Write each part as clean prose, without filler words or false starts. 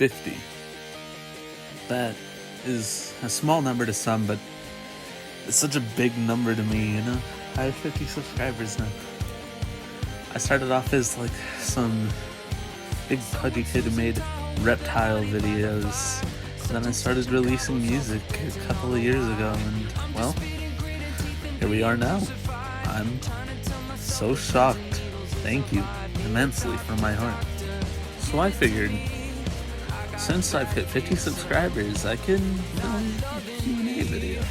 50. That is a small number to some, but it's such a big number to me, you know? I have 50 subscribers now. I started off as like some big pudgy kid who made reptile videos. Then I started releasing music a couple of years ago, and well, here we are now. I'm so shocked. Thank you immensely from my heart. So I figured, since I've hit 50 subscribers, I can film a Q&A video.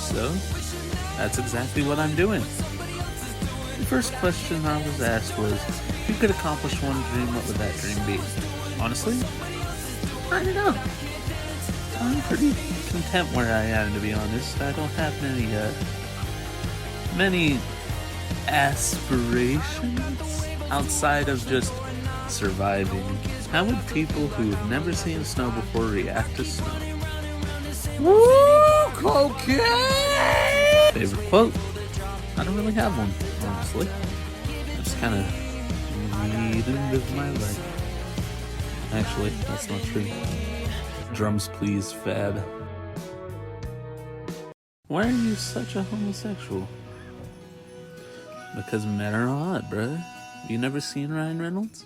So that's exactly what I'm doing. The first question I was asked was, if you could accomplish one dream, what would that dream be? Honestly, I don't know. I'm pretty content where I am, to be honest. I don't have many aspirations outside of just surviving. How would people who have never seen snow before react to snow? Woo! Cocaine! Favorite quote? I don't really have one, honestly. I just kind of read and live my life. Actually, that's not true. Drums please, Fab. Why are you such a homosexual? Because men are hot, bruh. You never seen Ryan Reynolds?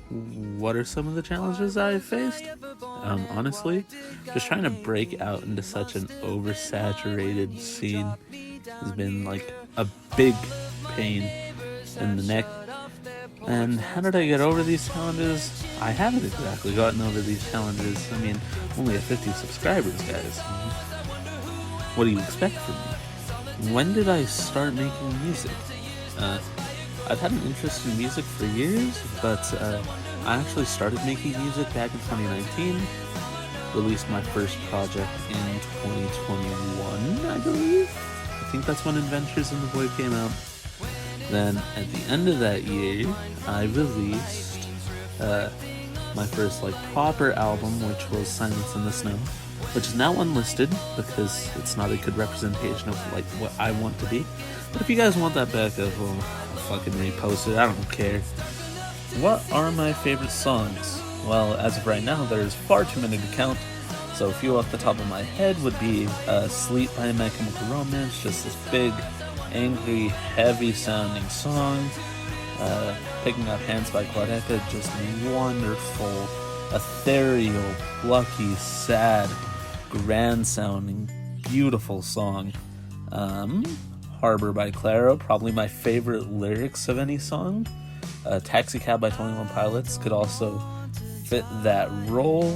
What are some of the challenges I've faced? Honestly, just trying to break out into such an oversaturated scene has been like a big pain in the neck. And how did I get over these challenges? I haven't exactly gotten over these challenges. I mean, only at 50 subscribers, guys. What do you expect from me? When did I start making music? I've had an interest in music for years, but I actually started making music back in 2019. Released my first project in 2021, I believe. I think that's when Adventures in the Void came out. Then at the end of that year, I released my first like proper album, which was Silence in the Snow, which is now unlisted because it's not a good representation of like what I want to be. But if you guys want that back up, well, I'll fucking repost it. I don't care. What are my favorite songs? Well, as of right now, there's far too many to count. So a few off the top of my head would be Sleep by My Chemical Romance, just this big, angry, heavy sounding song. Picking Up Hands by Quadeca, just wonderful, ethereal, plucky, sad, grand sounding, beautiful song. Harbor by Clairo, probably my favorite lyrics of any song. Taxi Cab by 21 Pilots could also fit that role.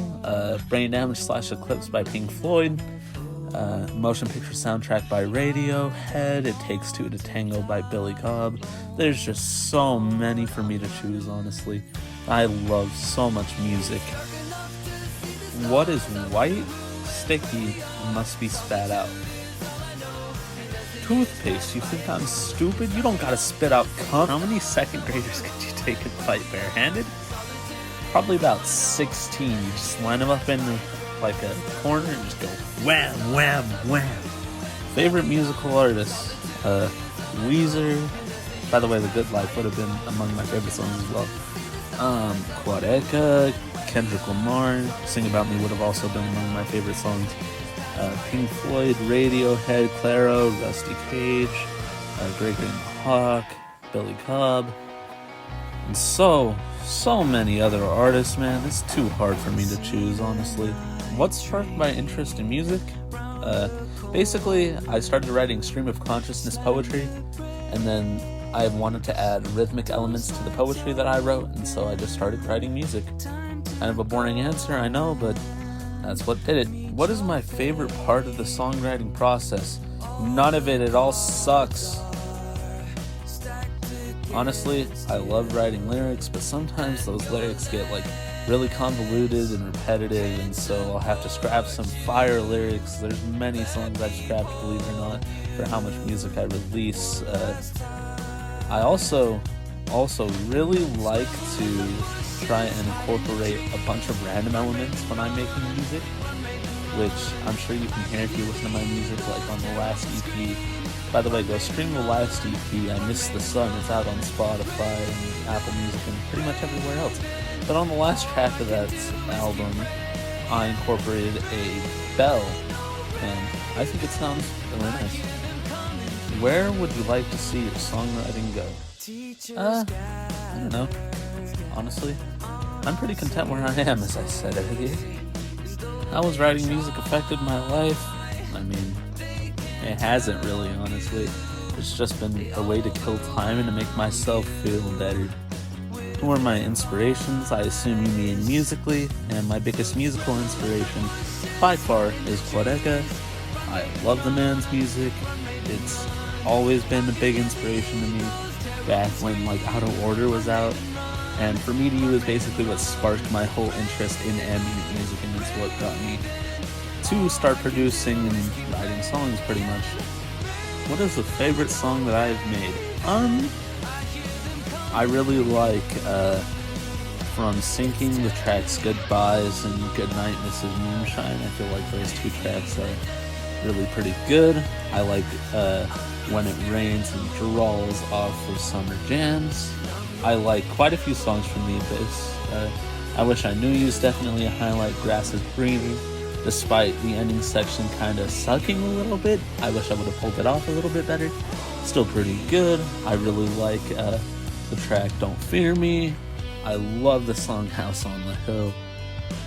Brain Damage / Eclipse by Pink Floyd. Motion Picture Soundtrack by Radiohead. It Takes Two to Tango by Billy Cobb. There's just so many for me to choose, honestly. I love so much music. What is white, sticky, must be spat out? Toothpaste. You think I'm stupid? You don't gotta spit out cum. How many second graders could you take and fight barehanded? Probably about 16. You just line them up in like a corner and just go wham, wham, wham. Favorite musical artists? Weezer. By the way, The Good Life would have been among my favorite songs as well. Quadeca, Kendrick Lamar, Sing About Me would have also been among my favorite songs. Pink Floyd, Radiohead, Clairo, Rusty Cage, Gregory and the Hawk, Billy Cobb, and so many other artists, man. It's too hard for me to choose, honestly. What sparked my interest in music? Basically, I started writing stream of consciousness poetry, and then I wanted to add rhythmic elements to the poetry that I wrote, and so I just started writing music. Kind of a boring answer, I know, but that's what did it. What is my favorite part of the songwriting process? None of it. It all sucks. Honestly, I love writing lyrics, but sometimes those lyrics get like really convoluted and repetitive, and so I'll have to scrap some fire lyrics. There's many songs I've scrapped, believe it or not, for how much music I release. I also really like to try and incorporate a bunch of random elements when I'm making music, which I'm sure you can hear if you listen to my music, like on the last EP. By the way, go stream the last EP, I Miss the Sun. It's out on Spotify and Apple Music and pretty much everywhere else. But on the last track of that album, I incorporated a bell, and I think it sounds really nice. Where would you like to see your songwriting go? I don't know. Honestly, I'm pretty content where I am, as I said earlier. How has writing music affected my life? I mean, it hasn't really, honestly. It's just been a way to kill time and to make myself feel better. Who are my inspirations? I assume you mean musically, and my biggest musical inspiration by far is Quadeca. I love the man's music. It's always been a big inspiration to me back when like Out of Order was out. And For Me to You is basically what sparked my whole interest in ambient music, and it's what got me to start producing and writing songs pretty much. What is the favorite song that I've made? I really like from Sinking, the tracks Goodbyes and Goodnight Mrs. Moonshine. I feel like those two tracks are really pretty good. I like When It Rains and Drawls off of Summer Jams. I like quite a few songs from The Abyss. I Wish I Knew You is definitely a highlight. Grass is Greener, despite the ending section kind of sucking a little bit. I wish I would have pulled it off a little bit better. Still pretty good. I really like the track Don't Fear Me. I love the song House on the Hill.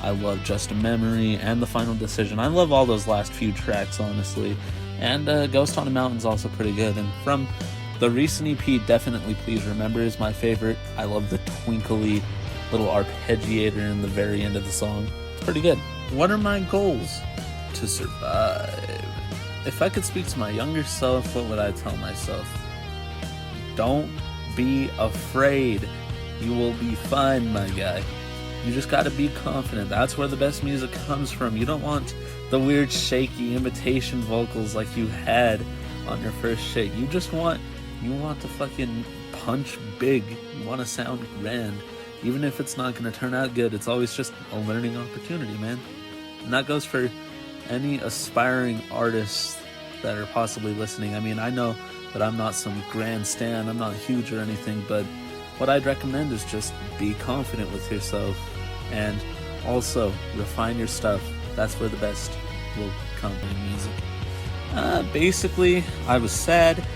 I love Just a Memory and The Final Decision. I love all those last few tracks, honestly. And Ghost on a Mountain is also pretty good. And from the recent EP, definitely Please Remember is my favorite. I love the twinkly little arpeggiator in the very end of the song. It's pretty good. What are my goals? To survive. If I could speak to my younger self, what would I tell myself? Don't be afraid. You will be fine, my guy. You just gotta be confident. That's where the best music comes from. You don't want the weird shaky imitation vocals like you had on your first shit. You want to fucking punch big. You want to sound grand. Even if it's not gonna turn out good, it's always just a learning opportunity, man. And that goes for any aspiring artists that are possibly listening. I mean, I know that I'm not some grand stan, I'm not huge or anything, but what I'd recommend is just be confident with yourself and also refine your stuff. That's where the best will come in music. Basically, I was sad,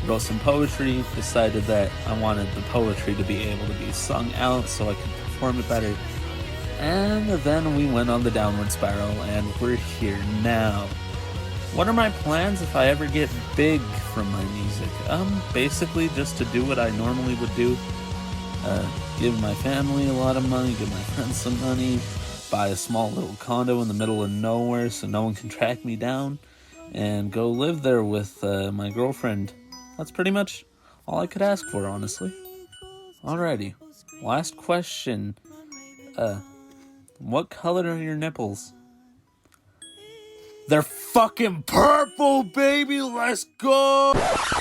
wrote some poetry, decided that I wanted the poetry to be able to be sung out so I could perform it better. And then we went on the downward spiral, and we're here now. What are my plans if I ever get big from my music? Basically just to do what I normally would do. Give my family a lot of money, give my friends some money, buy a small little condo in the middle of nowhere so no one can track me down, and go live there with my girlfriend. That's pretty much all I could ask for, honestly. Alrighty, last question. What color are your nipples? They're fucking purple, baby! Let's go!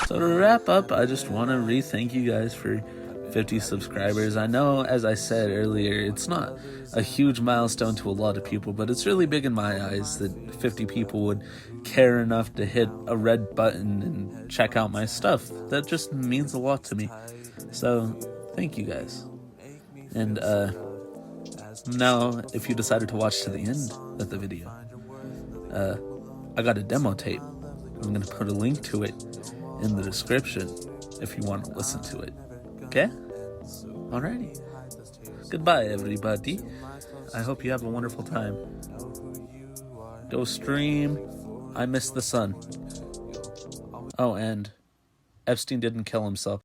So to wrap up, I just want to thank you guys for 50 subscribers. I know, as I said earlier, it's not a huge milestone to a lot of people, but it's really big in my eyes that 50 people would care enough to hit a red button and check out my stuff. That just means a lot to me. So, thank you guys. And, now, if you decided to watch to the end of the video, I got a demo tape. I'm gonna put a link to it in the description if you want to listen to it. Okay? Alrighty. Goodbye, everybody. I hope you have a wonderful time. Go stream. I miss the sun. Oh, and Epstein didn't kill himself.